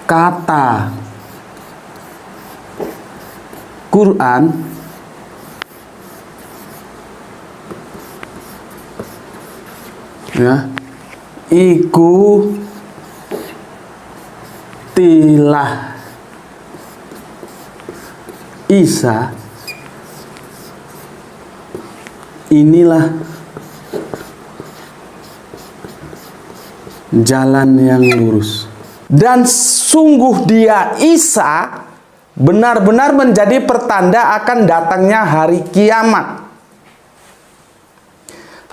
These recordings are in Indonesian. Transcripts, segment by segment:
kata Quran ya iku tilah Isa, inilah jalan yang lurus. Dan sungguh dia Isa benar-benar menjadi pertanda akan datangnya hari kiamat.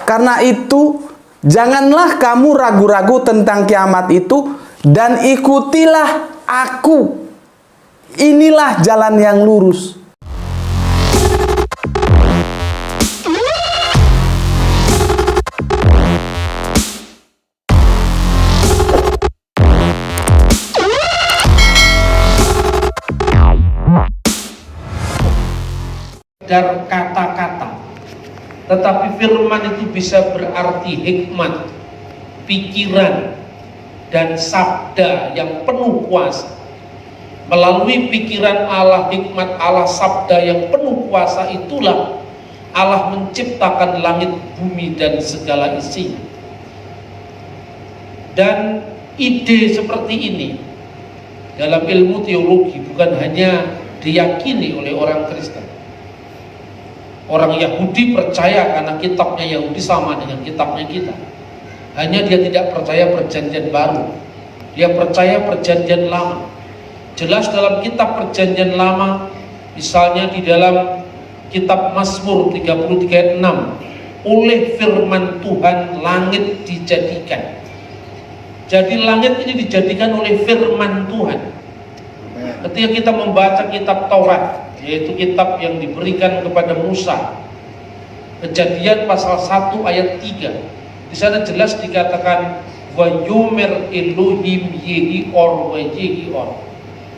Karena itu janganlah kamu ragu-ragu tentang kiamat itu, dan ikutilah aku. Inilah jalan yang lurus. Dan kata-kata, tetapi firman itu bisa berarti hikmat, pikiran, dan sabda yang penuh kuasa. Melalui pikiran Allah, hikmat Allah, sabda yang penuh kuasa itulah Allah menciptakan langit, bumi, dan segala isinya. Dan ide seperti ini dalam ilmu teologi bukan hanya diyakini oleh orang Kristen. Orang Yahudi percaya karena kitabnya Yahudi sama dengan kitabnya kita. Hanya dia tidak percaya perjanjian baru, dia percaya perjanjian lama. Jelas dalam kitab perjanjian lama, misalnya di dalam kitab Mazmur 33 ayat 6, oleh firman Tuhan langit dijadikan. Jadi langit ini dijadikan oleh firman Tuhan. Ketika kita membaca kitab Taurat, yaitu kitab yang diberikan kepada Musa, Kejadian pasal 1 ayat 3, di sana jelas dikatakan wa yumer Elohim yehior wa yehior,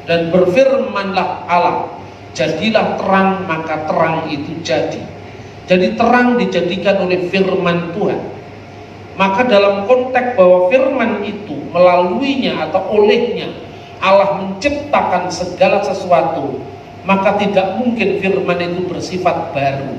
dan berfirmanlah Allah, jadilah terang, maka terang itu jadi. Jadi terang dijadikan oleh firman Tuhan. Maka dalam konteks bahwa firman itu melaluinya atau olehnya Allah menciptakan segala sesuatu, maka tidak mungkin firman itu bersifat baru.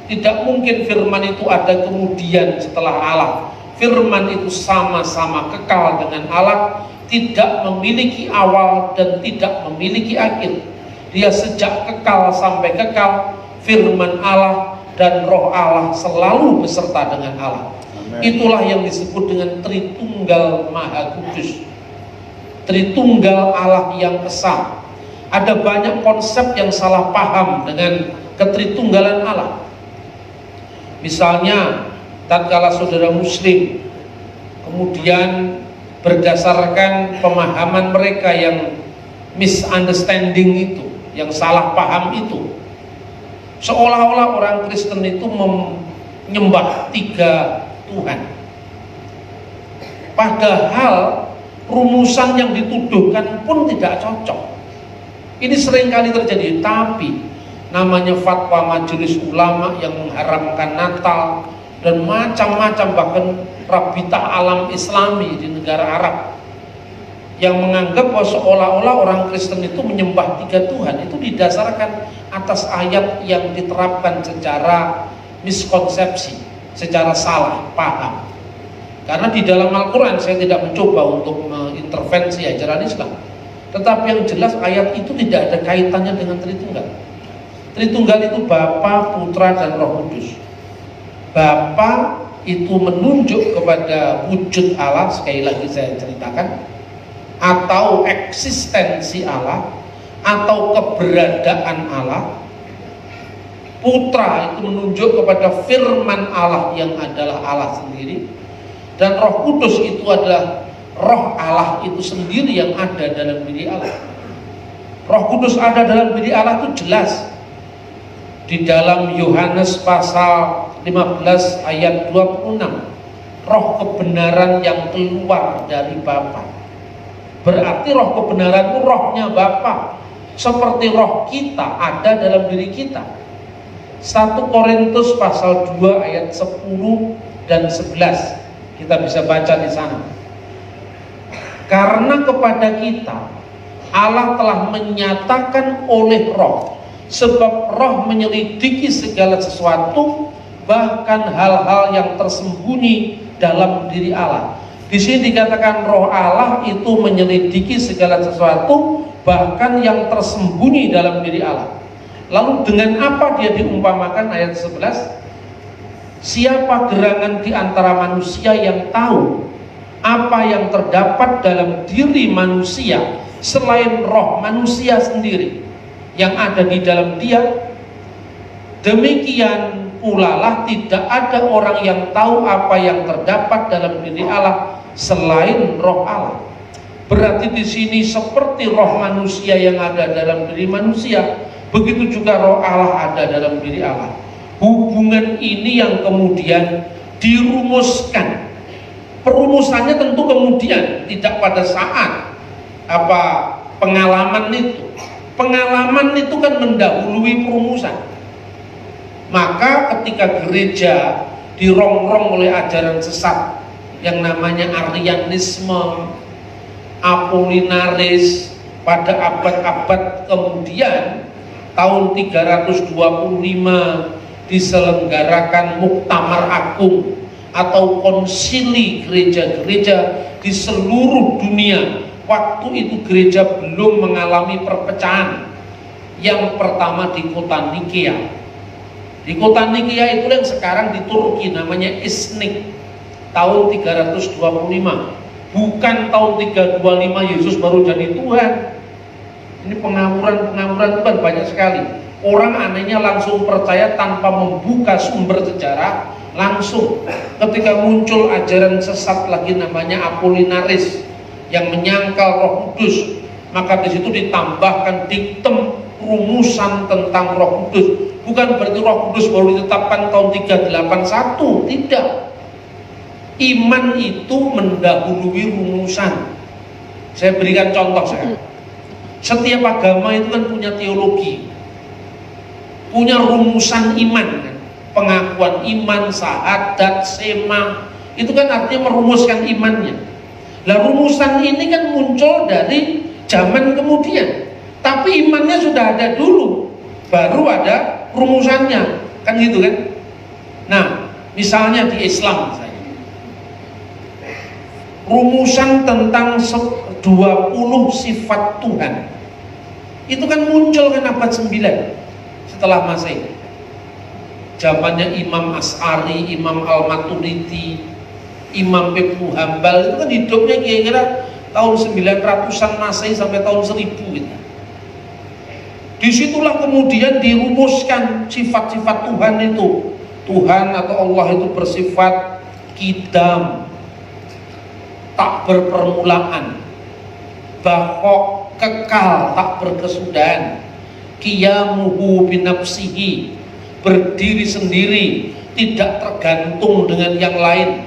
Tidak mungkin firman itu ada kemudian setelah Allah. Firman itu sama-sama kekal dengan Allah, tidak memiliki awal dan tidak memiliki akhir. Dia sejak kekal sampai kekal. Firman Allah dan roh Allah selalu beserta dengan Allah. Amen. Itulah yang disebut dengan Tritunggal Maha Kudus, Tritunggal Allah yang esa. Ada banyak konsep yang salah paham dengan ketritunggalan Allah. Misalnya tatkala saudara muslim kemudian berdasarkan pemahaman mereka yang misunderstanding itu, yang salah paham itu, seolah-olah orang Kristen itu menyembah 3 Tuhan. Padahal rumusan yang dituduhkan pun tidak cocok. Ini seringkali terjadi, tapi namanya fatwa majelis ulama yang mengharamkan Natal dan macam-macam, bahkan Rabitah Alam Islami di negara Arab yang menganggap bahwa seolah-olah orang Kristen itu menyembah 3 Tuhan, itu didasarkan atas ayat yang diterapkan secara miskonsepsi, secara salah paham. Karena di dalam Al-Quran, saya tidak mencoba untuk mengintervensi ajaran Islam, tetapi yang jelas ayat itu tidak ada kaitannya dengan Tritunggal. Tritunggal itu Bapa, Putra, dan Roh Kudus. Bapa itu menunjuk kepada wujud Allah, sekali lagi saya ceritakan, atau eksistensi Allah, atau keberadaan Allah. Putra itu menunjuk kepada firman Allah yang adalah Allah sendiri, dan Roh Kudus itu adalah roh Allah itu sendiri yang ada dalam diri Allah. Roh Kudus ada dalam diri Allah itu jelas di dalam Yohanes pasal 15 ayat 26, roh kebenaran yang keluar dari Bapa. Berarti roh kebenaran itu rohnya Bapa, seperti roh kita ada dalam diri kita. 1 Korintus pasal 2 ayat 10 dan 11 kita bisa baca di sana. Karena kepada kita Allah telah menyatakan oleh roh, sebab roh menyelidiki segala sesuatu, bahkan hal-hal yang tersembunyi dalam diri Allah. Di sini dikatakan roh Allah itu menyelidiki segala sesuatu, bahkan yang tersembunyi dalam diri Allah. Lalu dengan apa dia diumpamakan? Ayat 11, siapa gerangan di antara manusia yang tahu apa yang terdapat dalam diri manusia selain roh manusia sendiri yang ada di dalam dia? Demikian pula lah tidak ada orang yang tahu apa yang terdapat dalam diri Allah selain roh Allah. Berarti di sini seperti roh manusia yang ada dalam diri manusia, begitu juga roh Allah ada dalam diri Allah. Hubungan ini yang kemudian dirumuskan. Perumusannya tentu kemudian, tidak pada saat pengalaman itu. Pengalaman itu kan mendahului perumusan. Maka ketika gereja dirongrong oleh ajaran sesat yang namanya Arianisme, Apolinaris, pada abad-abad kemudian tahun 325 diselenggarakan Muktamar Agung atau konsili gereja-gereja di seluruh dunia. Waktu itu gereja belum mengalami perpecahan. Yang pertama di kota Nikea. Di kota Nikea itu yang sekarang di Turki namanya Iznik, tahun 325. Bukan tahun 325 Yesus baru jadi Tuhan. Ini pengawuran itu kan banyak sekali. Orang anehnya langsung percaya tanpa membuka sumber sejarah. Langsung ketika muncul ajaran sesat lagi namanya Apolinaris yang menyangkal Roh Kudus, maka di situ ditambahkan diktum rumusan tentang Roh Kudus. Bukan berarti Roh Kudus baru ditetapkan tahun 381, tidak. Iman itu mendahului rumusan. Saya berikan contoh saya. Setiap agama itu kan punya teologi, punya rumusan iman kan? Pengakuan iman, syahadat, sema, itu kan artinya merumuskan imannya. Lah rumusan ini kan muncul dari zaman kemudian, tapi imannya sudah ada dulu, baru ada rumusannya, kan gitu kan. Nah misalnya di Islam misalnya, rumusan tentang 20 sifat Tuhan itu kan muncul kan abad 9 setelah Masehi. Zamannya Imam Asy'ari, Imam Al-Maturidi, Imam Ibnu Hambal, itu kan hidupnya kira-kira tahun 900-an Masehi sampai tahun 1000 gitu. Disitulah kemudian dirumuskan sifat-sifat Tuhan itu. Tuhan atau Allah itu bersifat qidam, tak berpermulaan, baqo, kekal, tak berkesudahan, qiyamuhu binafsihi, berdiri sendiri, tidak tergantung dengan yang lain,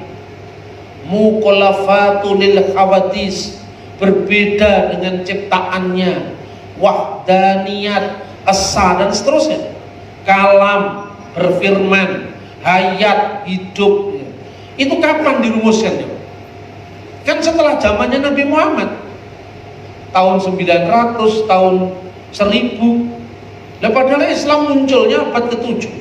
muqallafatu lil khawadis, berbeda dengan ciptaannya, wahdaniyat, esa, dan seterusnya, kalam, berfirman, hayat, hidup. Itu kapan dirumuskan? Kan setelah zamannya Nabi Muhammad, tahun 900, tahun 1000. Nah, padahal Islam munculnya abad ke-7.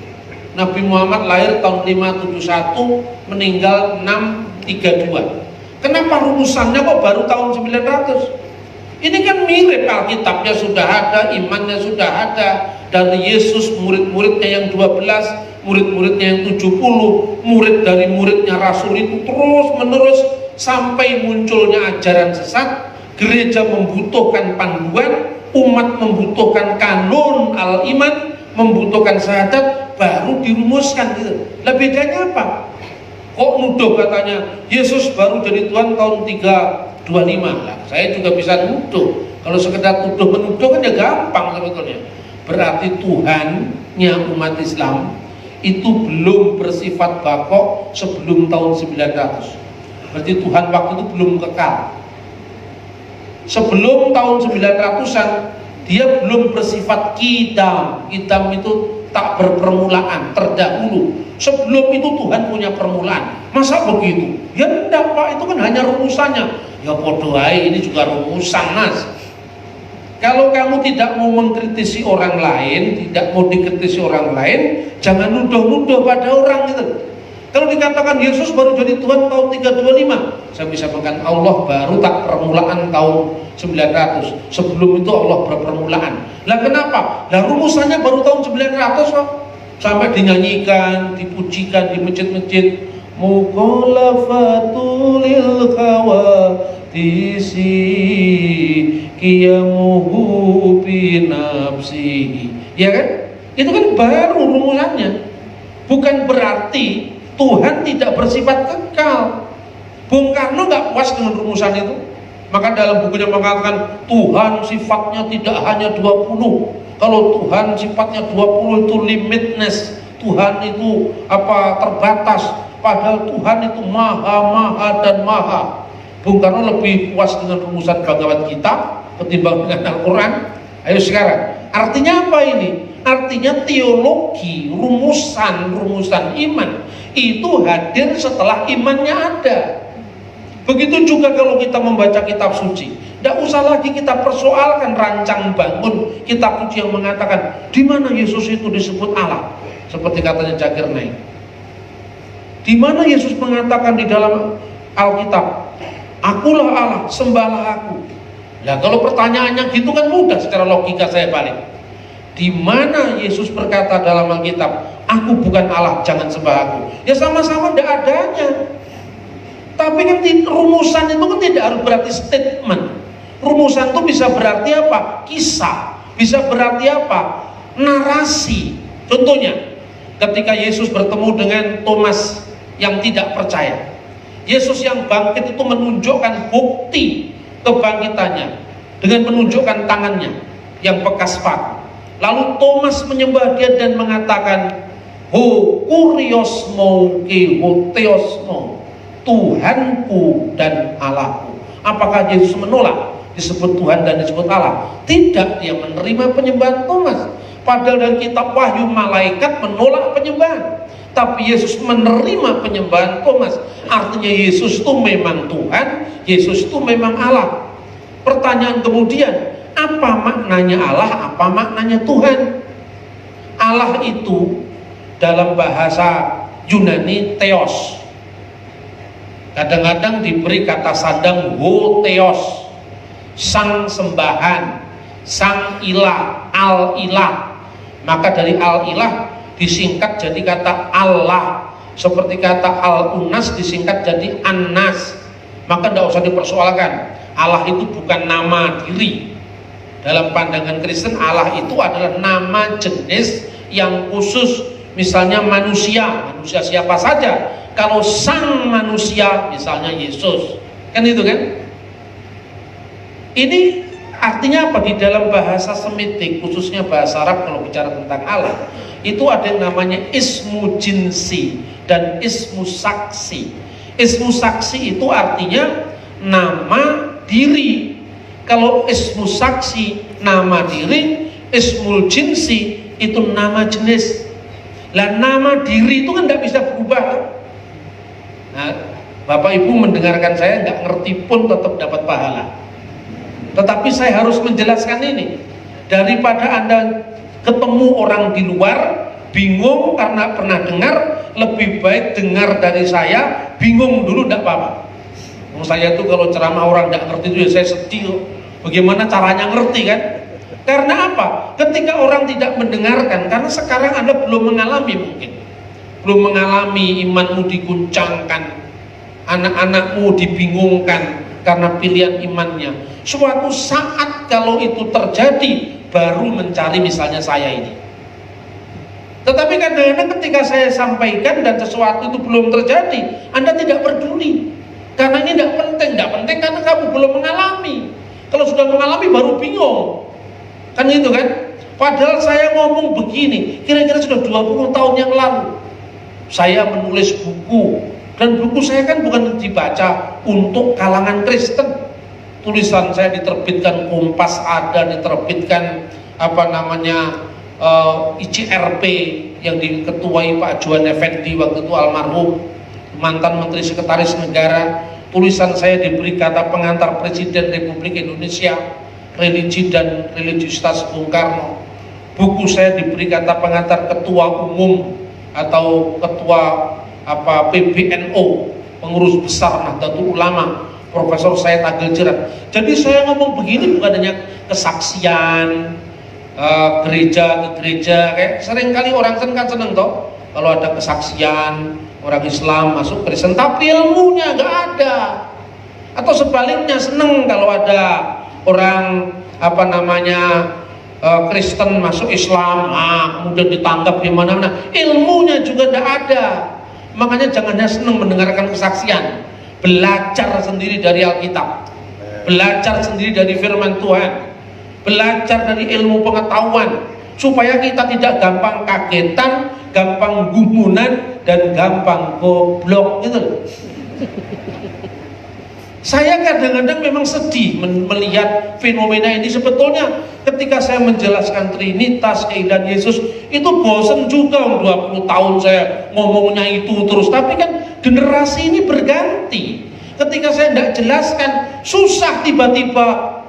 Nabi Muhammad lahir tahun 571, meninggal 632. Kenapa rumusannya kok baru tahun 900? Ini kan mirip, Alkitabnya sudah ada, imannya sudah ada, dari Yesus, murid-muridnya yang 12, murid-muridnya yang 70, murid dari muridnya Rasul itu terus menerus sampai munculnya ajaran sesat. Gereja membutuhkan panduan, umat membutuhkan kanon al-iman, membutuhkan syahadat, baru dirumuskan gitu. Lah bedanya apa? Kok nuduh katanya Yesus baru jadi Tuhan tahun 325? Lah, saya juga bisa nuduh. Kalau sekedar tuduh menuduh kan ya gampang sebetulnya. Berarti Tuhannya umat Islam itu belum bersifat baqo sebelum tahun 900. Berarti Tuhan waktu itu belum kekal. Sebelum tahun 900-an dia belum bersifat qidam. Qidam itu tak berpermulaan, terdahulu. Sebelum itu Tuhan punya permulaan. Masa begitu? Ya enggak Pak, itu kan hanya rumusannya. Ya bodoh aja, ini juga rumusan Mas. Kalau kamu tidak mau mengkritisi orang lain, tidak mau dikritisi orang lain, jangan nuduh-nuduh pada orang gitu. Kalau dikatakan Yesus baru jadi Tuhan tahun 325, saya bisa mengatakan Allah baru tak permulaan tahun 900. Sebelum itu Allah berpermulaan. Lah kenapa? Lah rumusannya baru tahun 900 kok. Sampai dinyanyikan, dipujikan di masjid-masjid. Mukhalafatul khawatisi qiyamuhu binafsihi. Ya kan? Itu kan baru rumusannya. Bukan berarti Tuhan tidak bersifat kekal. Bung Karno nggak puas dengan rumusan itu. Maka dalam bukunya mengatakan Tuhan sifatnya tidak hanya 20. Kalau Tuhan sifatnya 20 itu limitless. Tuhan itu terbatas. Padahal Tuhan itu maha dan maha. Bung Karno lebih puas dengan rumusan Bhagavad Gita ketimbang dengan Al-Quran. Ayo sekarang, artinya apa ini? Artinya teologi, rumusan iman itu hadir setelah imannya ada. Begitu juga kalau kita membaca kitab suci, tidak usah lagi kita persoalkan rancang bangun kitab suci yang mengatakan di mana Yesus itu disebut Allah, seperti katanya Zakir Naik. Di mana Yesus mengatakan di dalam Alkitab, akulah Allah, sembahlah aku. Nah kalau pertanyaannya gitu kan mudah, secara logika saya balik. Di mana Yesus berkata dalam Alkitab, aku bukan Allah, jangan sembah aku. Ya sama-sama tidak adanya. Tapi kan rumusan itu kan tidak harus berarti statement. Rumusan itu bisa berarti apa? Kisah. Bisa berarti apa? Narasi. Contohnya, ketika Yesus bertemu dengan Thomas yang tidak percaya, Yesus yang bangkit itu menunjukkan bukti kebangkitannya dengan menunjukkan tangannya yang bekas paku. Lalu Thomas menyembah dia dan mengatakan, Ho kuriosmo ke ho theosmo, Tuhanku dan Allahku. Apakah Yesus menolak disebut Tuhan dan disebut Allah? Tidak, dia menerima penyembahan Thomas. Padahal dalam kitab Wahyu malaikat menolak penyembahan, tapi Yesus menerima penyembahan Thomas. Artinya Yesus itu memang Tuhan, Yesus itu memang Allah. Pertanyaan kemudian, apa maknanya Allah, apa maknanya Tuhan? Allah itu dalam bahasa Yunani theos. Kadang-kadang diberi kata sandang ho theos, sang sembahan, sang ilah, al-ilah. Maka dari al-ilah disingkat jadi kata Allah, seperti kata al-unas disingkat jadi an-nas. Maka tidak usah dipersoalkan, Allah itu bukan nama diri. Dalam pandangan Kristen, Allah itu adalah nama jenis yang khusus. Misalnya manusia siapa saja. Kalau sang manusia misalnya Yesus, kan itu kan. Ini artinya apa? Di dalam bahasa Semitik, khususnya bahasa Arab, kalau bicara tentang Allah, itu ada yang namanya ismu jinsi dan ismu saksi. Ismu saksi itu artinya nama diri. Kalau ismu saksi nama diri, ismul jinsi itu nama jenis. Lah nama diri itu kan tidak bisa berubah. Nah, Bapak Ibu mendengarkan saya nggak ngerti pun tetap dapat pahala. Tetapi saya harus menjelaskan ini. Daripada Anda ketemu orang di luar bingung karena pernah dengar, lebih baik dengar dari saya, bingung dulu tidak apa-apa. Saya itu kalau ceramah orang tidak ngerti itu ya saya sedih. Bagaimana caranya ngerti kan? Karena apa? Ketika orang tidak mendengarkan, karena sekarang Anda belum mengalami mungkin, belum mengalami imanmu diguncangkan, anak-anakmu dibingungkan karena pilihan imannya. Suatu saat kalau itu terjadi, baru mencari misalnya saya ini. Tetapi kadang-kadang ketika saya sampaikan dan sesuatu itu belum terjadi, Anda tidak peduli. Karena ini tidak penting karena kamu belum mengalami. Kalau sudah mengalami baru bingung. Kan gitu kan? Padahal saya ngomong begini, kira-kira sudah 20 tahun yang lalu. Saya menulis buku, dan buku saya kan bukan dibaca untuk kalangan Kristen. Tulisan saya diterbitkan Kompas, ada diterbitkan ICRP yang diketuai Pak Juan Effendi waktu itu almarhum, mantan Menteri Sekretaris Negara. Tulisan saya diberi kata pengantar Presiden Republik Indonesia. Religi dan Religiusitas Bung Karno. Buku saya diberi kata pengantar ketua umum atau ketua PBNO, pengurus besar Nahdlatul Ulama, Profesor Said Agil Jerat. Jadi saya ngomong begini bukan hanya kesaksian gereja ke gereja, kayak sering kali orang kan seneng toh kalau ada kesaksian orang Islam masuk Kristen, tapi ilmunya nggak ada. Atau sebaliknya seneng kalau ada orang Kristen masuk Islam, kemudian ditangkap di mana-mana, ilmunya juga tidak ada. Makanya jangan hanya senang mendengarkan kesaksian, belajar sendiri dari Alkitab, belajar sendiri dari firman Tuhan, belajar dari ilmu pengetahuan, supaya kita tidak gampang kagetan, gampang gumunan, dan gampang goblok gitu. Saya kadang-kadang memang sedih melihat fenomena ini. Sebetulnya ketika saya menjelaskan Trinitas, keindahan Yesus, itu bosen juga. 20 tahun saya ngomongnya itu terus. Tapi kan generasi ini berganti. Ketika saya tidak jelaskan, susah tiba-tiba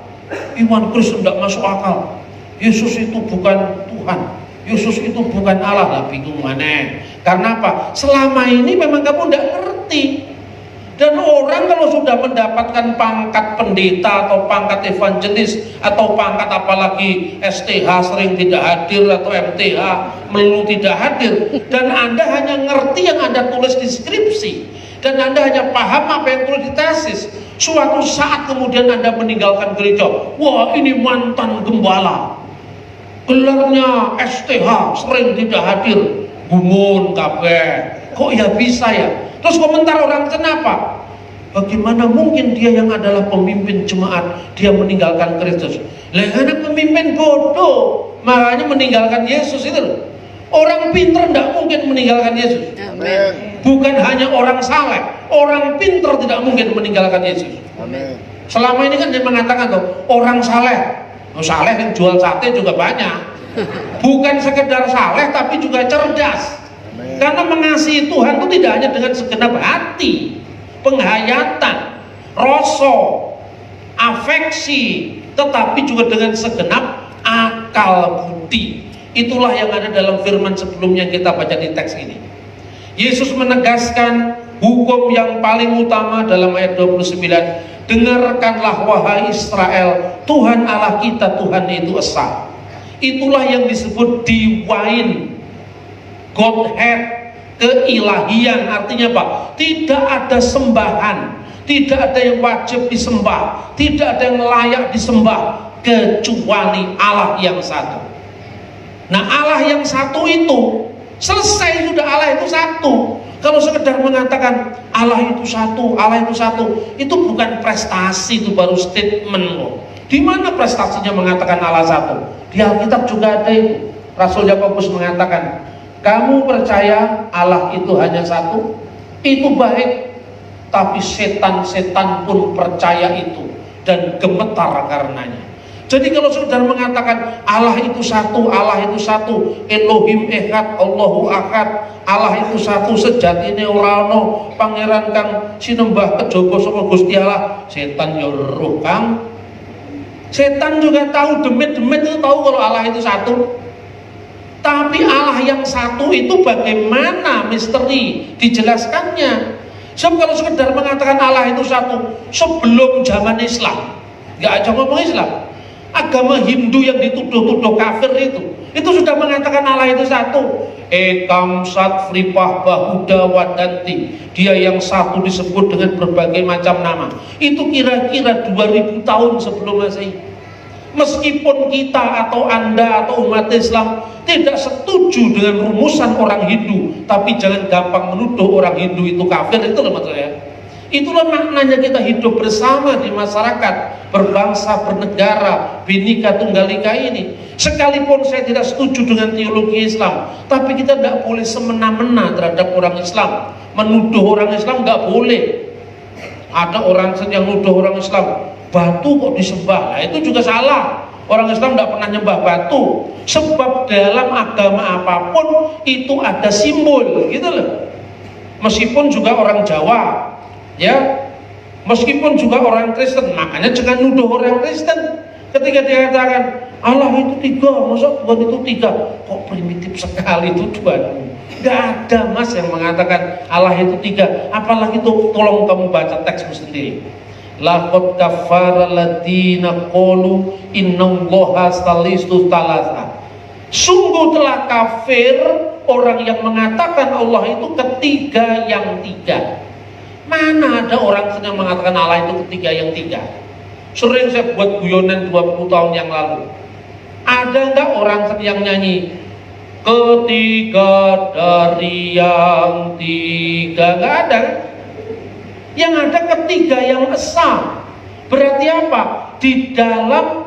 iman Kristen tidak masuk akal. Yesus itu bukan Tuhan, Yesus itu bukan Allah. Lah bingung mana. Karena apa? Selama ini memang kamu tidak ngerti. Dan orang kalau sudah mendapatkan pangkat pendeta atau pangkat evangelis atau pangkat apalagi STH sering tidak hadir atau MTH melulu tidak hadir, dan Anda hanya ngerti yang Anda tulis di skripsi dan Anda hanya paham apa yang tulis di tesis, suatu saat kemudian Anda meninggalkan gereja, wah ini mantan gembala, gelarnya STH sering tidak hadir, gumun kabeh, kok ya bisa ya. Terus komentar orang, kenapa? Bagaimana mungkin dia yang adalah pemimpin jemaat, dia meninggalkan Kristus? Lah karena pemimpin bodoh, makanya meninggalkan Yesus itu. Orang pinter tidak mungkin meninggalkan Yesus. Amin. Bukan hanya orang saleh, orang pinter tidak mungkin meninggalkan Yesus. Amin. Selama ini kan dia mengatakan tuh, orang saleh, saleh yang jual sate juga banyak. Bukan sekedar saleh tapi juga cerdas. Karena mengasihi Tuhan itu tidak hanya dengan segenap hati, penghayatan, rasa, afeksi, tetapi juga dengan segenap akal budi. Itulah yang ada dalam firman sebelumnya yang kita baca di teks ini. Yesus menegaskan hukum yang paling utama dalam ayat 29. Dengarkanlah wahai Israel, Tuhan Allah kita, Tuhan itu esa. Itulah yang disebut divine Godhead, keilahian. Artinya apa? Tidak ada sembahan, tidak ada yang wajib disembah, tidak ada yang layak disembah kecuali Allah yang satu. Nah, Allah yang satu itu selesai sudah, Allah itu satu. Kalau sekedar mengatakan Allah itu satu, Allah itu satu, itu bukan prestasi, itu baru statement loh. Di mana prestasinya mengatakan Allah satu? Di Alkitab juga ada itu. Rasul Yakobus mengatakan, kamu percaya Allah itu hanya satu, itu baik, tapi setan-setan pun percaya itu dan gemetar karenanya. Jadi kalau sudah mengatakan Allah itu satu, Allah itu satu, Elohim Echad, Allahu Ahad, Allah itu satu, sejatine ora ana pangeran kang sinembah kejaba saka Gusti Allah, setan yo roh Kang. Setan juga tahu, demit-demit itu tahu kalau Allah itu satu. Tapi Allah yang satu itu bagaimana misteri dijelaskannya. Sebab kalau sekedar mengatakan Allah itu satu sebelum zaman Islam, nggak aja ngomong Islam, agama Hindu yang dituduh-tuduh kafir itu sudah mengatakan Allah itu satu. Ekam sat fripah bahuda wadanti, dia yang satu disebut dengan berbagai macam nama. Itu kira-kira 2000 tahun sebelum Masehi. Meskipun kita atau Anda atau umat Islam tidak setuju dengan rumusan orang Hindu, tapi jangan gampang menuduh orang Hindu itu kafir. Itulah maksudnya. Itulah maknanya kita hidup bersama di masyarakat, berbangsa, bernegara, Bhinneka Tunggal Ika ini. Sekalipun saya tidak setuju dengan teologi Islam, tapi kita tidak boleh semena-mena terhadap orang Islam. Menuduh orang Islam nggak boleh. Ada orang yang menuduh orang Islam, batu kok disembah, nah, itu juga salah. Orang Islam tidak pernah nyembah batu, sebab dalam agama apapun itu ada simbol, gitu loh. Meskipun juga orang Jawa, ya, meskipun juga orang Kristen, makanya jangan nuduh orang Kristen. Ketika dia katakan Allah itu tiga, masa Tuhan itu tiga? Kok primitif sekali tujuanmu? Gak ada mas yang mengatakan Allah itu tiga. Apalagi tuh, tolong kamu baca teksmu sendiri. Laqad kafara alladziina qalu innallaha salisu thalatha. Sungguh telah kafir orang yang mengatakan Allah itu ketiga yang tiga. Mana ada orang yang mengatakan Allah itu ketiga yang tiga? Sering saya buat guyonan 20 tahun yang lalu. Ada nggak orang yang nyanyi ketiga dari yang tiga? Nggak ada. Yang ada ketiga yang esa. Berarti apa? Di dalam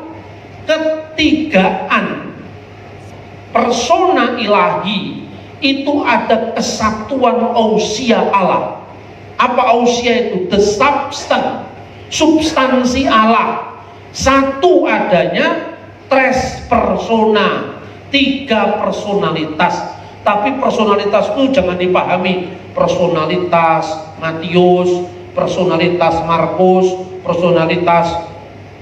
ketigaan persona ilahi itu ada kesatuan ausia Allah. Apa ausia itu? The substance, substansi Allah. Satu adanya, tres persona, tiga personalitas. Tapi personalitas itu jangan dipahami personalitas Matius, personalitas Markus, personalitas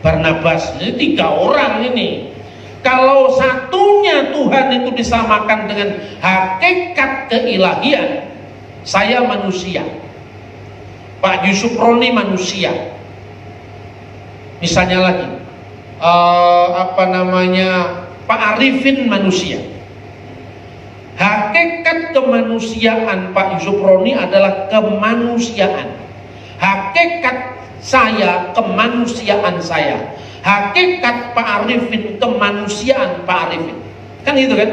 Barnabas. Ini tiga orang ini. Kalau satunya Tuhan itu disamakan dengan hakikat keilahian, saya manusia, Pak Yusuf Roni manusia. Misalnya lagi, Pak Arifin manusia. Hakikat kemanusiaan Pak Yusuf Roni adalah kemanusiaan. Hakikat saya kemanusiaan saya. Hakikat Pak Arifin kemanusiaan Pak Arifin. Kan gitu kan?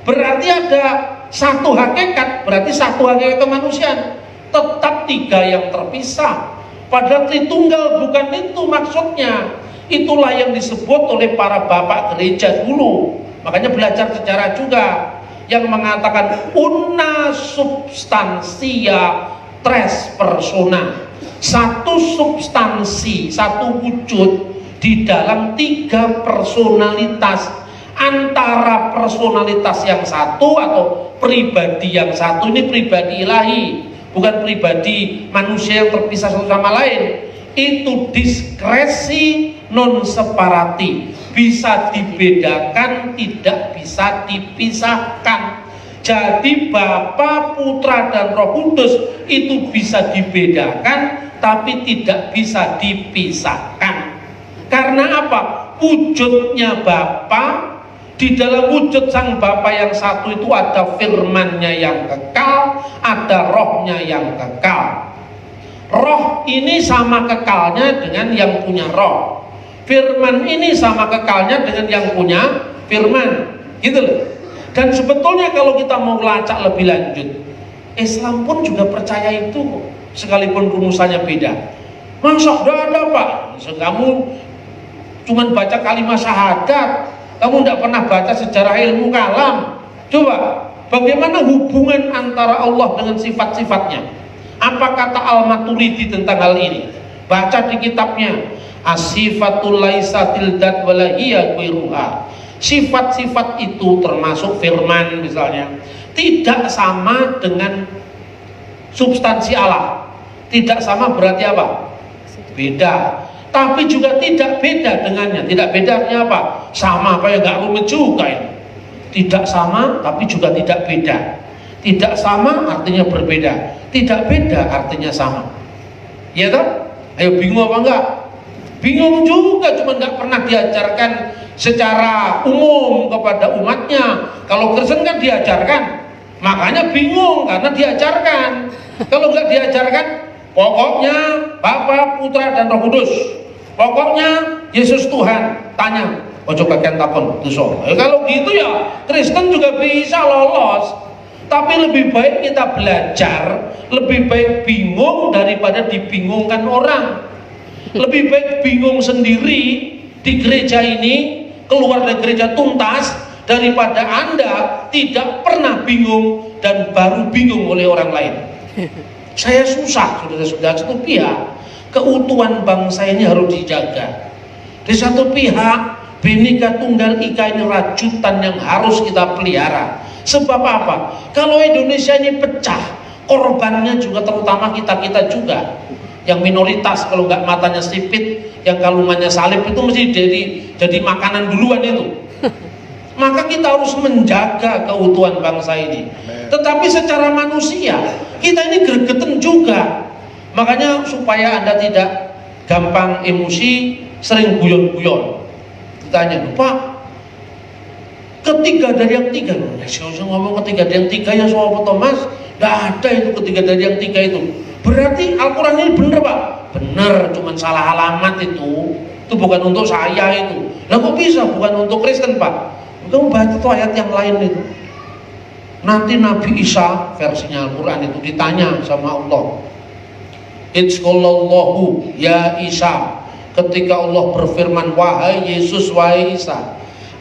Berarti ada satu hakikat, berarti satu hakikat kemanusiaan. Tetap tiga yang terpisah. Padahal Tritunggal bukan itu maksudnya. Itulah yang disebut oleh para bapak gereja dulu. Makanya belajar sejarah juga, yang mengatakan una substantia tres persona. Satu substansi, satu wujud di dalam tiga personalitas. Antara personalitas yang satu atau pribadi yang satu, ini pribadi ilahi, bukan pribadi manusia yang terpisah satu sama lain. Itu diskresi non separati, bisa dibedakan, tidak bisa dipisahkan. Jadi Bapa, Putra dan Roh Kudus itu bisa dibedakan tapi tidak bisa dipisahkan. Karena apa? Wujudnya Bapa, di dalam wujud Sang Bapa yang satu itu ada firman-Nya yang kekal, ada Roh-Nya yang kekal. Roh ini sama kekalnya dengan yang punya roh. Firman ini sama kekalnya dengan yang punya firman. Gitu loh. Dan sebetulnya kalau kita mau lacak lebih lanjut, Islam pun juga percaya itu, sekalipun rumusannya beda. Masa tidak ada Pak? Kamu cuma baca kalimat syahadat, kamu tidak pernah baca sejarah ilmu kalam. Coba, bagaimana hubungan antara Allah dengan sifat-sifatnya? Apa kata Al-Maturidi tentang hal ini? Baca di kitabnya As-sifatul laisatil dat walahiyya ghairuha. Sifat-sifat itu termasuk firman misalnya, tidak sama dengan substansi Allah. Tidak sama berarti apa? Beda. Tapi juga tidak beda dengannya. Tidak beda artinya apa? Sama apa ya, nggak rumit juga ini. Tidak sama tapi juga tidak beda. Tidak sama artinya berbeda. Tidak beda artinya sama. Ya toh? Ayo bingung apa enggak? Bingung juga, cuma nggak pernah diajarkan secara umum kepada umatnya. Kalau Kristen kan diajarkan, makanya bingung karena diajarkan. Kalau nggak diajarkan, pokoknya Bapa, Putra dan Roh Kudus. Pokoknya Yesus Tuhan. Tanya, ojo kakean takon dosa. Kalau gitu ya Kristen juga bisa lolos. Tapi lebih baik kita belajar, lebih baik bingung daripada dibingungkan orang. Lebih baik bingung sendiri di gereja ini, keluar dari gereja tuntas, daripada Anda tidak pernah bingung dan baru bingung oleh orang lain. Saya susah, sudah satu pihak, keutuhan bangsa ini harus dijaga. Di satu pihak, Bhinneka Tunggal Ika ini rajutan yang harus kita pelihara. Sebab apa? Kalau Indonesia ini pecah, korbannya juga terutama kita-kita juga. yang minoritas, kalau nggak matanya sipit, yang kalungannya salib itu mesti jadi makanan duluan itu. Maka kita harus menjaga keutuhan bangsa ini. Tetapi secara manusia kita ini gregeten juga. Makanya supaya Anda tidak gampang emosi, sering guyon-guyon. Ditanya, Pak, ketiga dari yang tiga. Saya ngomong ketiga dari yang tiga ya soal Thomas. Tidak ada itu ketiga dari yang tiga itu. Berarti Al-Quran ini benar, Pak? Benar, cuman salah alamat itu. Itu bukan untuk saya itu. Lah kok bisa bukan untuk Kristen, Pak? Kamu baca itu ayat yang lain itu. Nanti Nabi Isa versinya Al-Quran itu ditanya sama Allah. Idzqallallahu ya Isa. Ketika Allah berfirman, wahai Yesus, wahai Isa,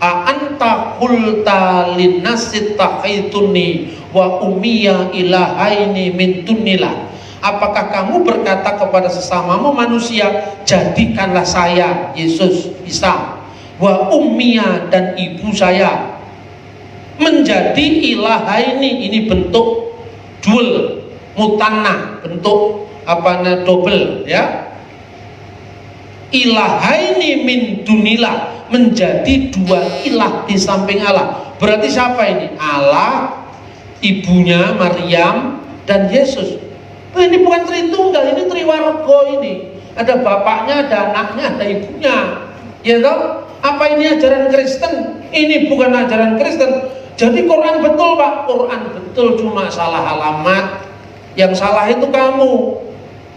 a anta qulta linnasi takhaituni wa ummiya ilahaini min dunillah. Apakah kamu berkata kepada sesamamu manusia, jadikanlah saya Yesus Isa wa ummiya dan ibu saya menjadi ilahaini. Ini bentuk dual, mutanna, bentuk double ya. Ilahaini min dunillah, menjadi dua ilah di samping Allah. Berarti siapa ini? Allah, ibunya Maryam, dan Yesus. Nah, ini bukan Tritunggal, ini Triwarga ini. Ada bapaknya, ada anaknya, ada ibunya. Ya toh? Apa ini ajaran Kristen? Ini bukan ajaran Kristen. Jadi Quran betul, Pak. Quran betul, cuma salah alamat. Yang salah itu kamu.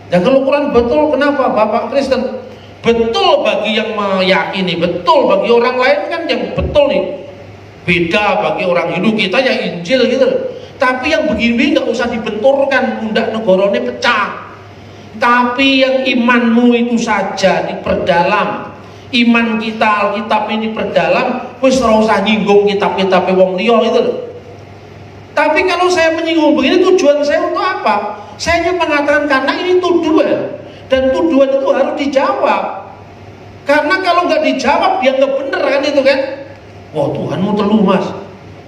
Dan kalau Quran betul, kenapa Bapak Kristen? Betul bagi yang meyakini, betul bagi orang lain kan yang betul nih. Beda bagi orang Hindu, kita yang Injil gitu. Tapi yang begini nggak usah dibenturkan, mundak negorone pecah. Tapi yang imanmu itu saja diperdalam. Iman kita Alkitab ini diperdalam, wis ora usah nyinggung kitab-kitab wong liya gitu loh. Tapi kalau saya menyinggung begini, tujuan saya untuk apa? Saya hanya mengatakan karena ini tuduhan, dan tuduhan itu harus dijawab. Karena kalau nggak dijawab dia nggak bener kan itu kan. Wah, Tuhanmu telu, Mas.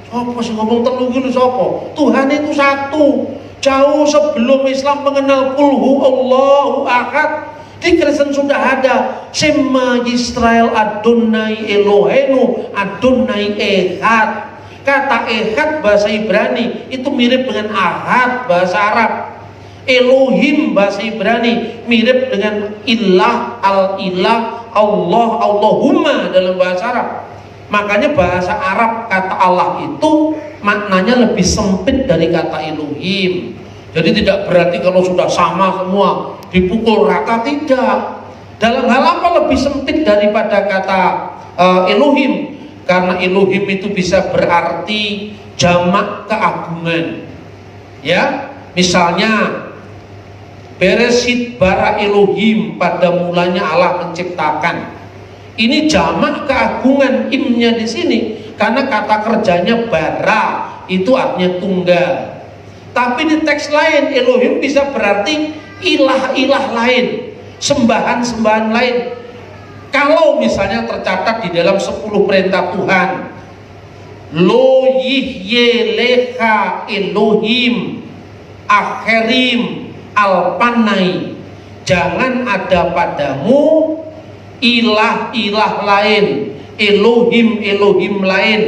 Apa sih ngomong telu gitu sopo? Tuhan itu satu. Jauh sebelum Islam mengenal kulhu Allahu ahad, di Kristen sudah ada Shema Yisrael Adonai Elohenu Adonai Ehad. Kata Ehad bahasa Ibrani itu mirip dengan Ahad bahasa Arab. Elohim bahasa Ibrani mirip dengan ilah, al-ilah, Allah, Allahumma dalam bahasa Arab. Makanya bahasa Arab kata Allah itu maknanya lebih sempit dari kata Elohim. Jadi tidak berarti kalau sudah sama semua dipukul rata, tidak. Dalam hal apa lebih sempit daripada kata Elohim? Karena Elohim itu bisa berarti jamak keagungan. Ya, misalnya Bereshit bara Elohim, pada mulanya Allah menciptakan. Ini jamak keagungan imnya di sini karena kata kerjanya bara itu artinya tunggal. Tapi di teks lain Elohim bisa berarti ilah-ilah lain, sembahan-sembahan lain. Kalau misalnya tercatat di dalam 10 perintah Tuhan, lo yihye leha Elohim akherim alpanai, jangan ada padamu ilah-ilah lain, Elohim-Elohim lain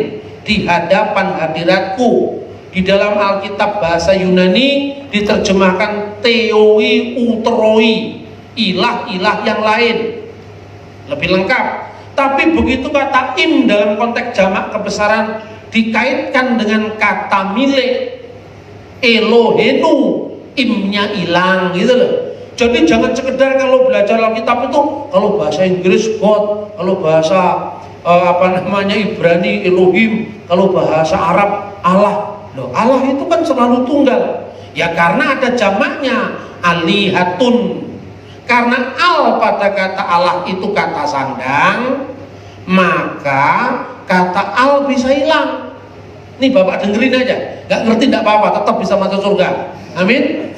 di hadapan hadiratku. Di dalam Alkitab bahasa Yunani diterjemahkan theoi uteroi, ilah-ilah yang lain, lebih lengkap. Tapi begitu kata im dalam konteks jamak kebesaran dikaitkan dengan kata milik, Elohenu, imnya hilang gitu loh. Jadi jangan sekedar kalau belajar Alkitab itu, kalau bahasa Inggris God, kalau bahasa Ibrani Elohim, kalau bahasa Arab Allah. Loh, Allah itu kan selalu tunggal. Ya karena ada jamaknya, alihatun. Karena al pada kata Allah itu kata sandang, maka kata al bisa hilang. Nih Bapak dengerin aja, nggak ngerti nggak apa-apa, tetap bisa masuk surga. Amin.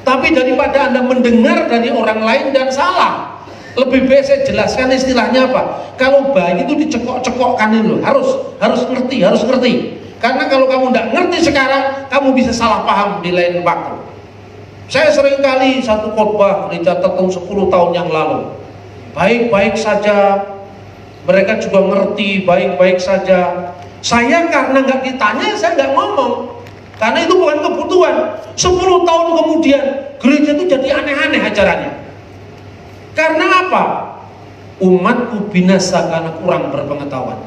Tapi daripada Anda mendengar dari orang lain dan salah, lebih baik saya jelaskan istilahnya apa. Kalau bayi itu dicekok-cekokkan itu harus ngerti. Karena kalau kamu tidak ngerti sekarang, kamu bisa salah paham di lain waktu. Saya sering kali satu khotbah gereja tertentu 10 tahun yang lalu, baik-baik saja, mereka juga ngerti, baik-baik saja. Saya karena nggak ditanya, saya nggak ngomong, karena itu bukan kebutuhan. 10 tahun kemudian gereja itu jadi aneh-aneh ajarannya. Karena apa? Umatku binasa karena kurang berpengetahuan.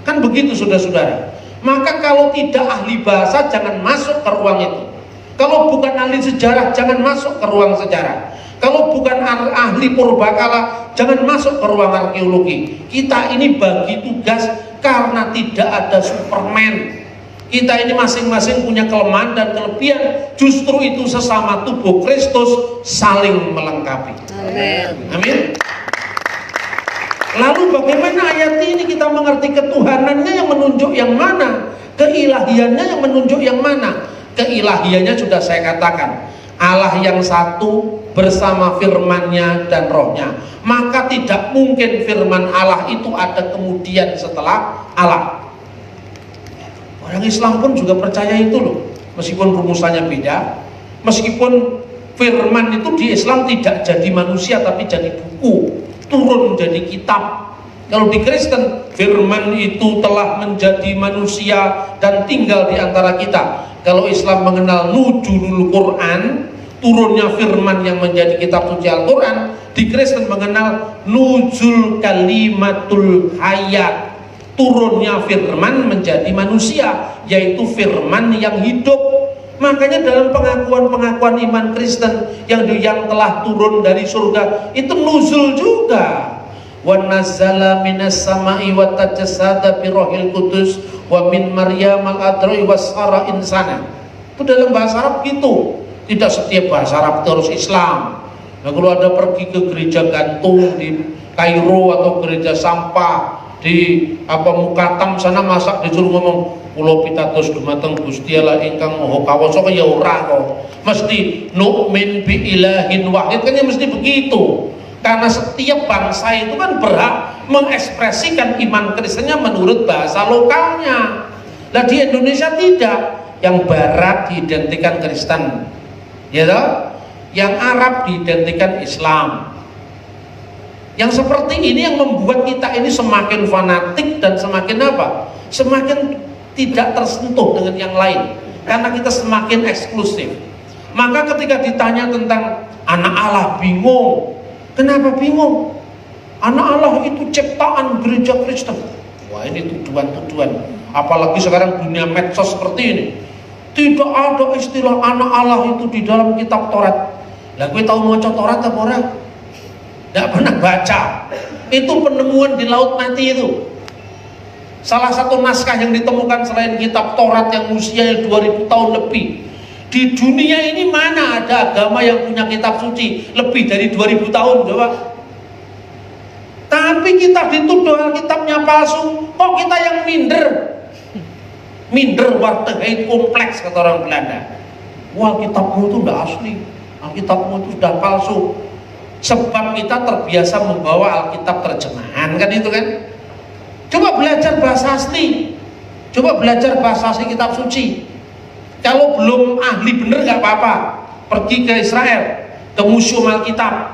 Kan begitu saudara-saudara. Maka kalau tidak ahli bahasa, jangan masuk ke ruang itu. Kalau bukan ahli sejarah, jangan masuk ke ruang sejarah. Kalau bukan ahli purbakala, jangan masuk ke ruang arkeologi. Kita ini bagi tugas karena tidak ada Superman. Kita ini masing-masing punya kelemahan dan kelebihan. Justru itu sesama tubuh Kristus saling melengkapi. Amin. Amin. Lalu bagaimana ayat ini kita mengerti ketuhanannya yang menunjuk yang mana, keilahiannya yang menunjuk yang mana? Keilahiannya sudah saya katakan, Allah yang satu bersama firman-Nya dan rohnya. Maka tidak mungkin firman Allah itu ada kemudian setelah Allah. Orang Islam pun juga percaya itu loh, meskipun rumusannya beda. Meskipun firman itu di Islam tidak jadi manusia tapi jadi buku, turun menjadi kitab. Kalau di Kristen, firman itu telah menjadi manusia dan tinggal di antara kita. Kalau Islam mengenal nuzulul Quran, turunnya firman yang menjadi kitab suci Al-Quran. Di Kristen mengenal nuzul kalimatul hayat, turunnya firman menjadi manusia, yaitu firman yang hidup. Makanya dalam pengakuan-pengakuan iman Kristen yang telah turun dari surga, itu nuzul juga. Wa nazzala minas sama'i wa tajassada bi rohil qudus wa min maryam al-adri wasara insana. Itu dalam bahasa Arab gitu. Tidak setiap bahasa Arab terus Islam. Nah, kalau ada pergi ke gereja gantung di Kairo atau gereja sampah di Mukatam sana, masak disuruh ngomong kula pitados dumateng Gusti Allah ingkang Maha Kawasa, ya ora kok. Mesti nu'min bi ilahin wahid, kan ya mesti begitu. Karena setiap bangsa itu kan berhak mengekspresikan iman Kristennya menurut bahasa lokalnya. Nah di Indonesia tidak. Yang Barat diidentikan Kristen, ya toh? Yang Arab diidentikan Islam. Yang seperti ini yang membuat kita ini semakin fanatik dan semakin apa? Semakin tidak tersentuh dengan yang lain. Karena kita semakin eksklusif. Maka ketika ditanya tentang anak Allah, bingung. Kenapa bingung? Anak Allah itu ciptaan gereja Kristen. Wah, ini tuduhan-tuduhan. Apalagi sekarang dunia medsos seperti ini. Tidak ada istilah anak Allah itu di dalam kitab Taurat. Lah gue tahu maca Taurat apa ora? Tidak pernah baca. Itu penemuan di Laut Mati itu. Salah satu naskah yang ditemukan selain kitab Taurat yang usianya 2000 tahun lebih. Di dunia ini mana ada agama yang punya kitab suci lebih dari 2000 tahun, coba. Tapi kita dituduh Alkitabnya palsu, kok kita yang minder? Minder wartegheid kompleks, kata orang Belanda. Wah, Alkitabmu itu udah asli, Alkitabmu itu sudah palsu. Sebab kita terbiasa membawa Alkitab terjemahan, kan itu kan? Coba belajar bahasa asli, coba belajar bahasa asli kitab suci. Kalau belum ahli bener nggak apa-apa, pergi ke Israel, ke Museum Alkitab,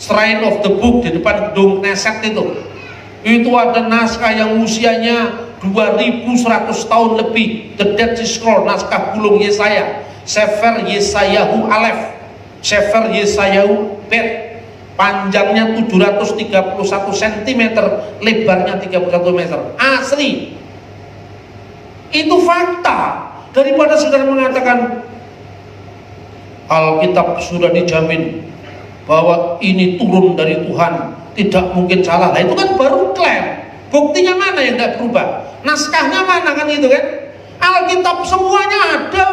Shrine of the Book di depan gedung Knesset itu ada naskah yang usianya 2100 tahun lebih, The Dead Sea Scroll, naskah gulung Yesaya, Sefer Yesayahu Aleph, Sefer Yesayahu Bet, panjangnya 731 cm, lebarnya 31 meter, asli. Itu fakta. Daripada saudara mengatakan Alkitab sudah dijamin bahwa ini turun dari Tuhan, tidak mungkin salah. Nah, itu kan baru klaim. Buktinya mana yang tidak berubah? Naskahnya mana, kan itu kan? Alkitab semuanya ada.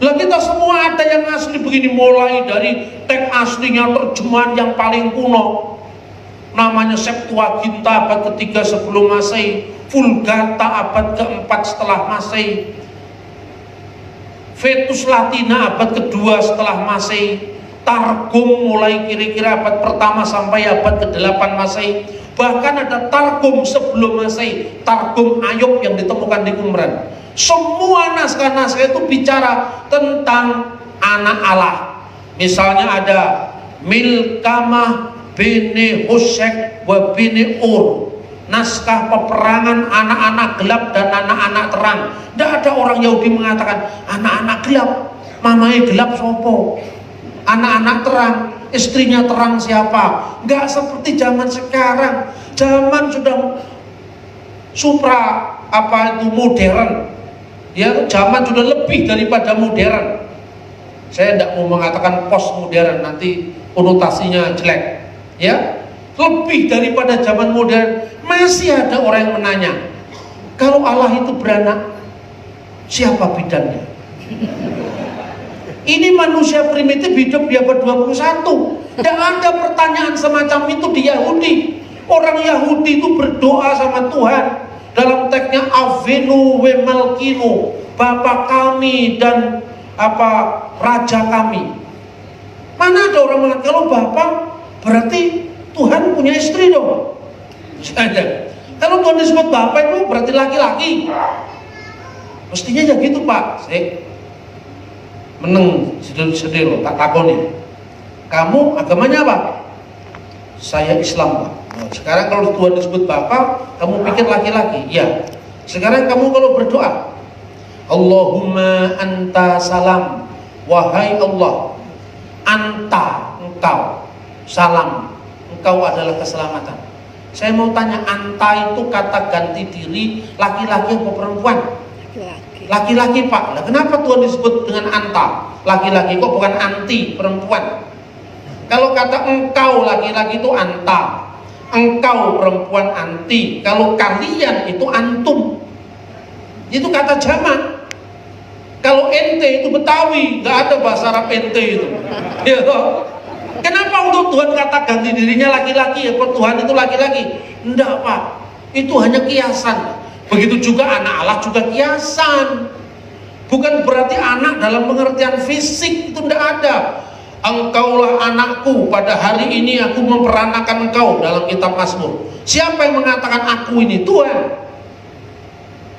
Lah kita semua ada yang asli begini, mulai dari teks aslinya, terjemahan yang paling kuno, namanya Septuaginta abad ke-3 sebelum Masehi, Vulgata abad ke-4 setelah Masehi, Vetus Latina abad ke-2 setelah Masehi, Targum mulai kira-kira abad pertama sampai abad ke-8 Masehi. Bahkan ada Targum sebelum Masehi, Targum Ayub yang ditemukan di Qumran. Semua naskah-naskah itu bicara tentang anak Allah. Misalnya ada Milkamah bini Husyek wa bini Ur, naskah peperangan anak-anak gelap dan anak-anak terang. Tidak ada orang Yahudi mengatakan anak-anak gelap, mamanya gelap sopo, anak-anak terang, istrinya terang siapa. Nggak seperti zaman sekarang. Zaman sudah supra modern, ya, zaman sudah lebih daripada modern. Saya tidak mau mengatakan post modern, nanti konotasinya jelek, ya. Lebih daripada zaman modern. Masih ada orang yang menanya, kalau Allah itu beranak, siapa bidannya? Ini manusia primitif hidup di abad 21. Tidak ada pertanyaan semacam itu di Yahudi. Orang Yahudi itu berdoa sama Tuhan. Dalam teksnya Avenu we Malkinu, Bapa kami dan Raja kami. Mana ada orang mengatakan kalau Bapa berarti Tuhan punya istri dong? Ada. Kalau Tuhan disebut Bapa itu berarti laki-laki. Mestinya ya gitu Pak. Saya meneng sedih tak takoni. Kamu agamanya apa? Saya Islam Pak. Nah, sekarang kalau Tuhan disebut Bapa, kamu pikir laki-laki? Ya. Sekarang kamu kalau berdoa, Allahumma anta salam, wahai Allah, anta engkau, salam, engkau adalah keselamatan. Saya mau tanya, anta itu kata ganti diri laki-laki atau perempuan? Laki-laki Pak. Nah, kenapa Tuhan disebut dengan anta? Laki-laki kok bukan anti perempuan? Kalau kata engkau laki-laki itu anta, engkau perempuan anti. Kalau kalian itu antum. Itu kata jamak. Kalau ente itu Betawi, nggak ada bahasa Arab ente itu. Ya, kenapa untuk Tuhan kata ganti dirinya laki-laki? Ya, Tuhan itu laki-laki? Enggak Pak, itu hanya kiasan. Begitu juga anak Allah juga kiasan. Bukan berarti anak dalam pengertian fisik, itu enggak ada. Engkaulah anakku, pada hari ini aku memperanakan engkau, dalam kitab Mazmur. Siapa yang mengatakan aku ini? Tuhan.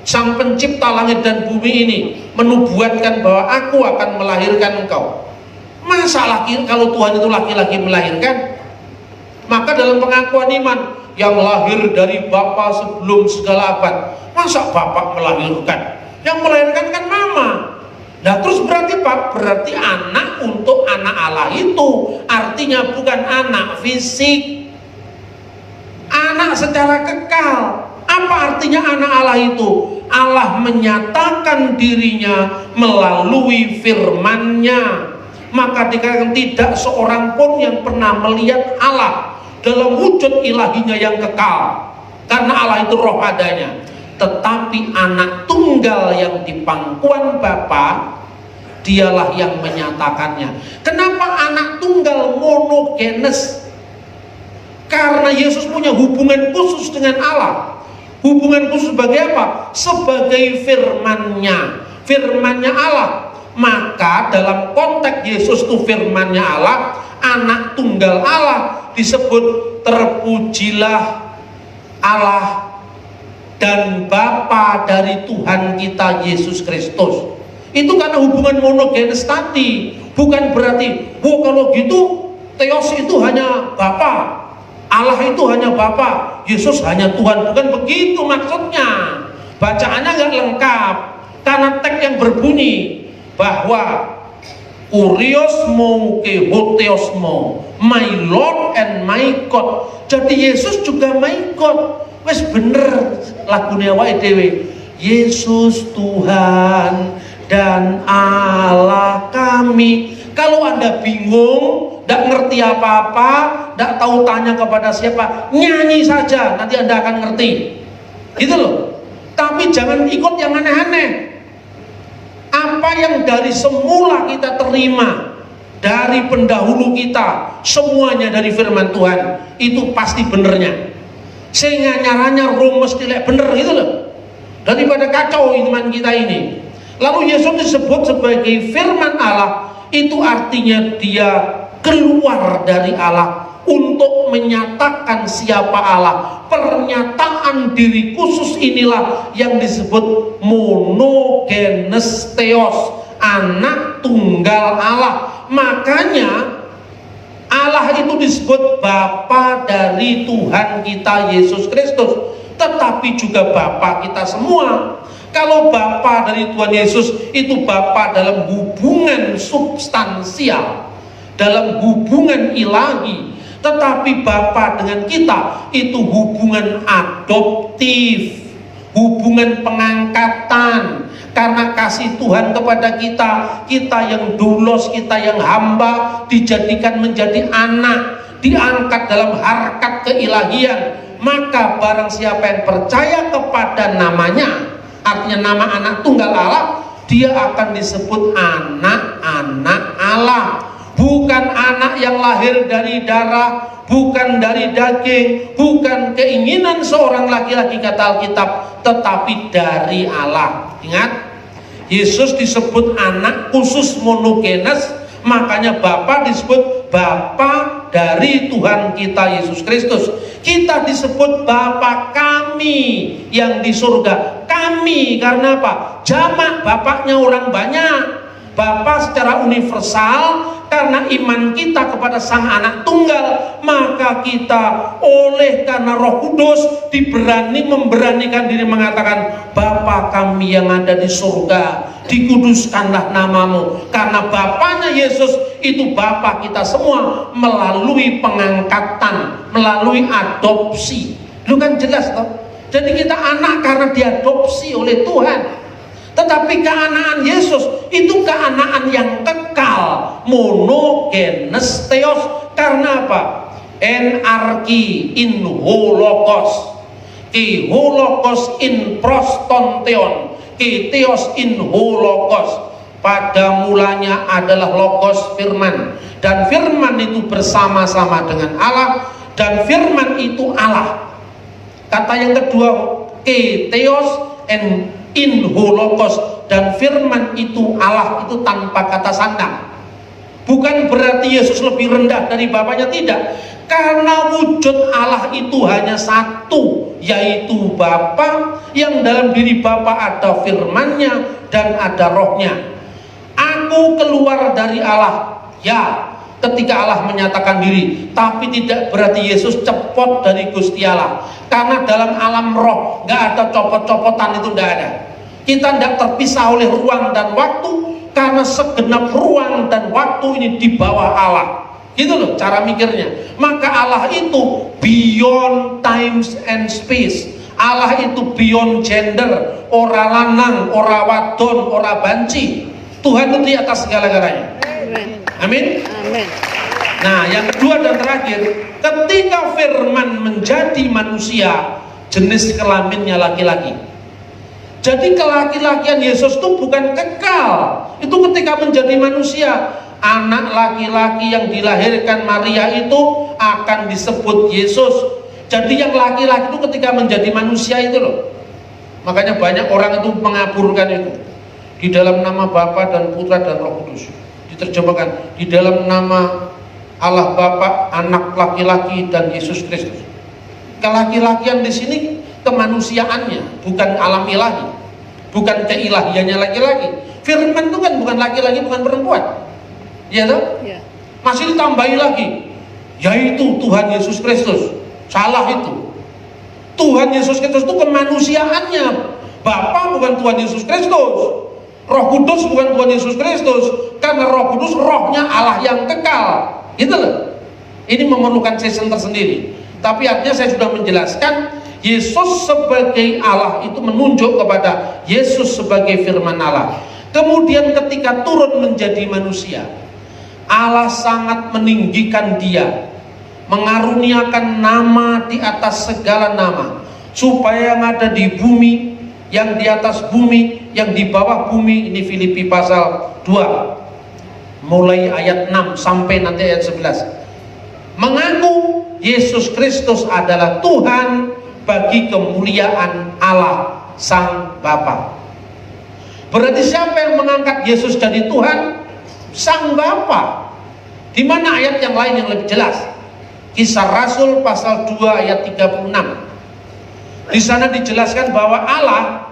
Sang pencipta langit dan bumi ini menubuatkan bahwa aku akan melahirkan engkau. Masa kalau Tuhan itu laki-laki melahirkan? Maka dalam pengakuan iman, yang lahir dari Bapa sebelum segala abad, masa Bapak melahirkan? Yang melahirkan kan Mama. Nah terus berarti Pak, berarti anak untuk anak Allah itu artinya bukan anak fisik, anak secara kekal. Apa artinya anak Allah itu? Allah menyatakan dirinya melalui firman-Nya. Maka dikatakan tidak seorang pun yang pernah melihat Allah dalam wujud ilahinya yang kekal, karena Allah itu roh adanya. Tetapi anak tunggal yang di pangkuan Bapa, dialah yang menyatakannya. Kenapa anak tunggal monogenes? Karena Yesus punya hubungan khusus dengan Allah. Hubungan khusus sebagai apa? Sebagai firman-Nya. Firman-Nya Allah. Maka dalam konteks Yesus itu firman-Nya Allah, anak tunggal Allah, disebut terpujilah Allah dan Bapa dari Tuhan kita Yesus Kristus. Itu karena hubungan monogenes tadi. Bukan berarti, kalau gitu Theos itu hanya Bapa, Allah itu hanya Bapa, Yesus hanya Tuhan. Bukan begitu maksudnya. Bacaannya nggak lengkap. Karena teks yang berbunyi bahwa Kuriosmo ke hoteosmo, my Lord and my God. Jadi Yesus juga my God. Wes bener lagunya wae dewe. Yesus Tuhan dan Allah kami. Kalau Anda bingung, tidak ngerti apa-apa, tidak tahu tanya kepada siapa, nyanyi saja, nanti Anda akan ngerti. Gitu loh. Tapi jangan ikut yang aneh-aneh. Apa yang dari semula kita terima dari pendahulu kita, semuanya dari firman Tuhan, itu pasti benernya. Sehingga nyaranya rumus tidak bener gitu loh. Daripada kacau iman kita ini. Lalu Yesus disebut sebagai firman Allah, itu artinya dia keluar dari Allah untuk menyatakan siapa Allah. Pernyataan diri khusus inilah yang disebut monogenes theos, anak tunggal Allah. Makanya Allah itu disebut Bapa dari Tuhan kita Yesus Kristus, tetapi juga Bapa kita semua. Kalau Bapa dari Tuhan Yesus itu Bapa dalam hubungan substansial, dalam hubungan ilahi. Tetapi Bapa dengan kita itu hubungan adoptif, hubungan pengangkatan. Karena kasih Tuhan kepada kita, kita yang dulos, kita yang hamba, dijadikan menjadi anak, diangkat dalam harkat keilahian. Maka barang siapa yang percaya kepada namanya, artinya nama anak tunggal Allah, dia akan disebut anak-anak Allah. Bukan anak yang lahir dari darah, bukan dari daging, bukan keinginan seorang laki-laki kata Alkitab, tetapi dari Allah. Ingat, Yesus disebut anak khusus monogenes, makanya Bapa disebut Bapa dari Tuhan kita Yesus Kristus. Kita disebut Bapa kami yang di surga. Kami karena apa? Jamak, bapaknya orang banyak. Bapa secara universal, karena iman kita kepada sang anak tunggal, maka kita oleh karena Roh Kudus memberanikan diri mengatakan, Bapa kami yang ada di surga, dikuduskanlah namamu. Karena Bapanya Yesus itu Bapa kita semua melalui pengangkatan, melalui adopsi. Lu kan jelas toh? Jadi kita anak karena diadopsi oleh Tuhan. Tetapi keanaan Yesus itu keanaan yang kekal, monogenes theos. Karena apa? Enarki in holokos, ke holokos in prostonteon, ke theos in holokos. Pada mulanya adalah logos, firman, dan firman itu bersama-sama dengan Allah, dan firman itu Allah. Kata yang kedua, ke theos and in holokos, dan firman itu Allah, itu tanpa kata sandang. Bukan berarti Yesus lebih rendah dari Bapaknya, tidak. Karena wujud Allah itu hanya satu, yaitu Bapa, yang dalam diri Bapa ada firman-Nya dan ada Roh-Nya. Aku keluar dari Allah, ya, ketika Allah menyatakan diri, tapi tidak berarti Yesus cepot dari Gusti Allah. Karena dalam alam roh nggak ada copot-copotan, itu nggak ada. Kita tidak terpisah oleh ruang dan waktu, karena segenap ruang dan waktu ini di bawah Allah. Gitu loh cara mikirnya. Maka Allah itu beyond times and space. Allah itu beyond gender, ora lanang, ora wadon, ora banci. Tuhan itu di atas segala-galanya. Amin. Amin. Nah, yang kedua dan terakhir, ketika firman menjadi manusia, jenis kelaminnya laki-laki. Jadi kelaki-lakian Yesus itu bukan kekal. Itu ketika menjadi manusia, anak laki-laki yang dilahirkan Maria itu akan disebut Yesus. Jadi yang laki-laki itu ketika menjadi manusia itu loh. Makanya banyak orang itu mengaburkan itu. Di dalam nama Bapa dan Putra dan Roh Kudus. Diterjemahkan di dalam nama Allah Bapa, anak laki-laki, dan Yesus Kristus. Kelaki-lakian di sini kemanusiaannya, bukan alam ilahi, bukan keilahiannya laki-laki. Firman itu kan bukan laki-laki, bukan perempuan, ya toh? Ya. Masih ditambahi lagi, yaitu Tuhan Yesus Kristus. Salah itu. Tuhan Yesus Kristus itu kemanusiaannya. Bapa bukan Tuhan Yesus Kristus. Roh Kudus bukan Tuhan Yesus Kristus. Karena Roh Kudus rohnya Allah yang kekal. Gitu loh. Ini memerlukan season tersendiri. Tapi artinya saya sudah menjelaskan, Yesus sebagai Allah itu menunjuk kepada Yesus sebagai firman Allah. Kemudian ketika turun menjadi manusia, Allah sangat meninggikan dia, mengaruniakan nama di atas segala nama, supaya yang ada di bumi, yang di atas bumi, yang di bawah bumi. Ini Filipi pasal 2 mulai ayat 6 sampai nanti ayat 11, mengaku Yesus Kristus adalah Tuhan bagi kemuliaan Allah Sang Bapa. Berarti siapa yang mengangkat Yesus jadi Tuhan? Sang Bapa. Di mana ayat yang lain yang lebih jelas? Kisah Rasul pasal 2 ayat 36. Di sana dijelaskan bahwa Allah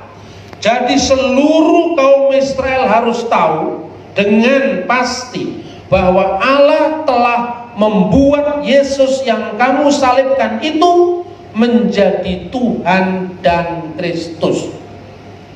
Jadi seluruh kaum Israel harus tahu dengan pasti bahwa Allah telah membuat Yesus yang kamu salibkan itu menjadi Tuhan dan Kristus.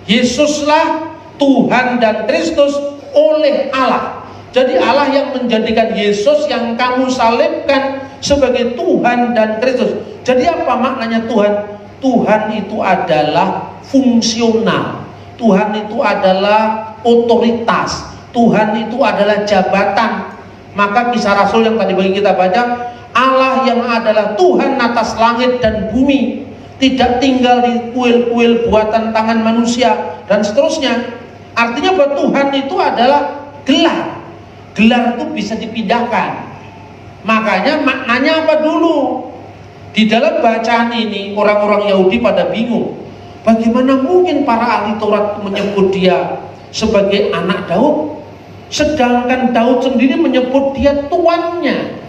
Yesuslah Tuhan dan Kristus oleh Allah. Jadi Allah yang menjadikan Yesus yang kamu salibkan sebagai Tuhan dan Kristus. Jadi apa maknanya Tuhan? Tuhan itu adalah fungsional. Tuhan itu adalah otoritas. Tuhan itu adalah jabatan. Maka kisah Rasul yang tadi bagi kita baca, Allah yang adalah Tuhan atas langit dan bumi, tidak tinggal di kuil-kuil buatan tangan manusia dan seterusnya. Artinya bahwa Tuhan itu adalah gelar. Gelar itu bisa dipindahkan. Makanya maknanya apa dulu? Di dalam bacaan ini orang-orang Yahudi pada bingung. Bagaimana mungkin para ahli Taurat menyebut dia sebagai anak Daud, sedangkan Daud sendiri menyebut dia tuannya.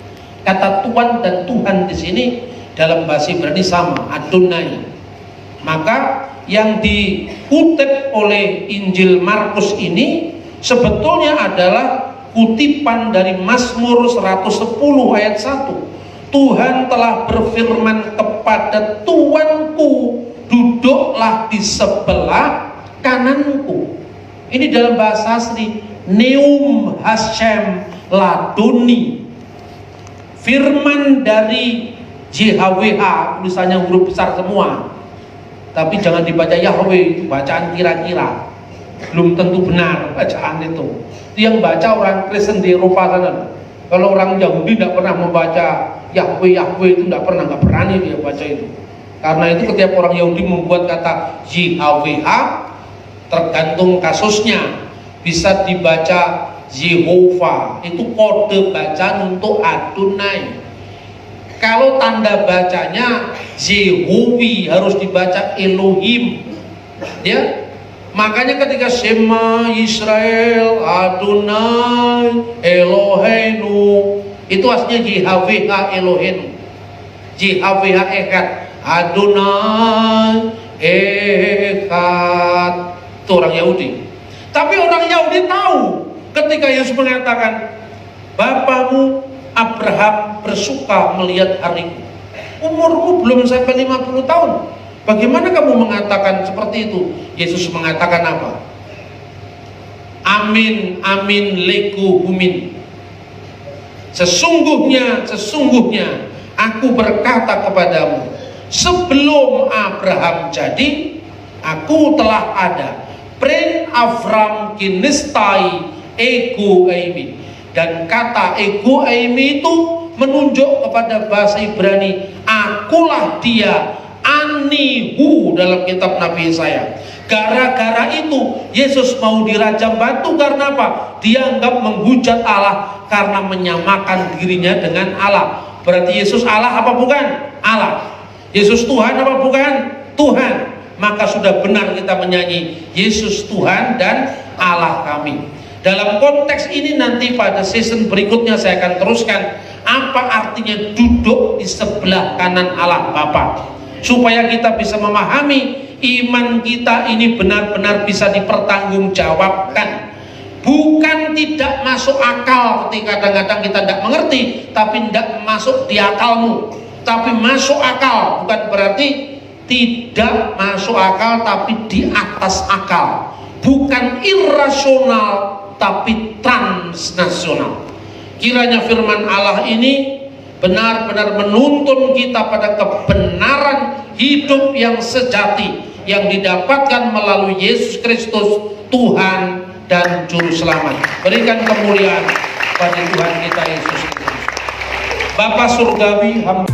Kata tuan dan Tuhan di sini dalam bahasa Ibrani sama, Adonai. Maka yang dikutip oleh Injil Markus ini sebetulnya adalah kutipan dari Mazmur 110 ayat 1. Tuhan telah berfirman kepada tuanku, duduklah di sebelah kananku. Ini dalam bahasa asli Neum Hashem Ladoni. Firman dari JHWH, tulisannya huruf besar semua. Tapi jangan dibaca Yahweh, itu bacaan kira-kira. Belum tentu benar bacaan itu. Itu yang baca orang Kristen di Eropa sana. Kalau orang Yahudi tidak pernah membaca Yahweh itu tidak pernah, nggak berani dia baca itu. Karena itu setiap orang Yahudi membuat kata JHWH, tergantung kasusnya bisa dibaca Jehovah, itu kode bacaan untuk Adonai. Kalau tanda bacanya Jehovi harus dibaca Elohim, ya. Makanya ketika Shema Israel Adonai Eloheinu, itu aslinya JHWH Eloheinu, JHWH Echad, Adonai Echad. Itu orang Yahudi. Tapi orang Yahudi tahu ketika Yesus mengatakan, Bapamu Abraham bersuka melihat hariku. Umurmu belum sampai 50 tahun. Bagaimana kamu mengatakan seperti itu? Yesus mengatakan apa? Amin, amin, leku humin. Sesungguhnya aku berkata kepadamu, sebelum Abraham jadi, aku telah ada. Pren Avram kinistai ego eimi. Dan kata ego eimi itu menunjuk kepada bahasa Ibrani, akulah dia, anihu dalam kitab Nabi Yesaya. Gara-gara itu Yesus mau dirajam batu karena apa? Dianggap menghujat Allah karena menyamakan dirinya dengan Allah. Berarti Yesus Allah apa bukan? Allah. Yesus Tuhan apa bukan? Tuhan. Maka sudah benar kita menyanyi Yesus Tuhan dan Allah kami. Dalam konteks ini nanti pada season berikutnya saya akan teruskan apa artinya duduk di sebelah kanan Allah Bapa, supaya kita bisa memahami iman kita ini benar-benar bisa dipertanggungjawabkan. Bukan tidak masuk akal ketika kadang-kadang kita tidak mengerti, tapi tidak masuk di akalmu. Tapi masuk akal bukan berarti tidak masuk akal, tapi di atas akal. Bukan irasional, tapi transnasional. Kiranya firman Allah ini benar-benar menuntun kita pada kebenaran hidup yang sejati yang didapatkan melalui Yesus Kristus, Tuhan dan Juru Selamat. Berikan kemuliaan pada Tuhan kita Yesus Kristus. Bapa Surgawi, hamba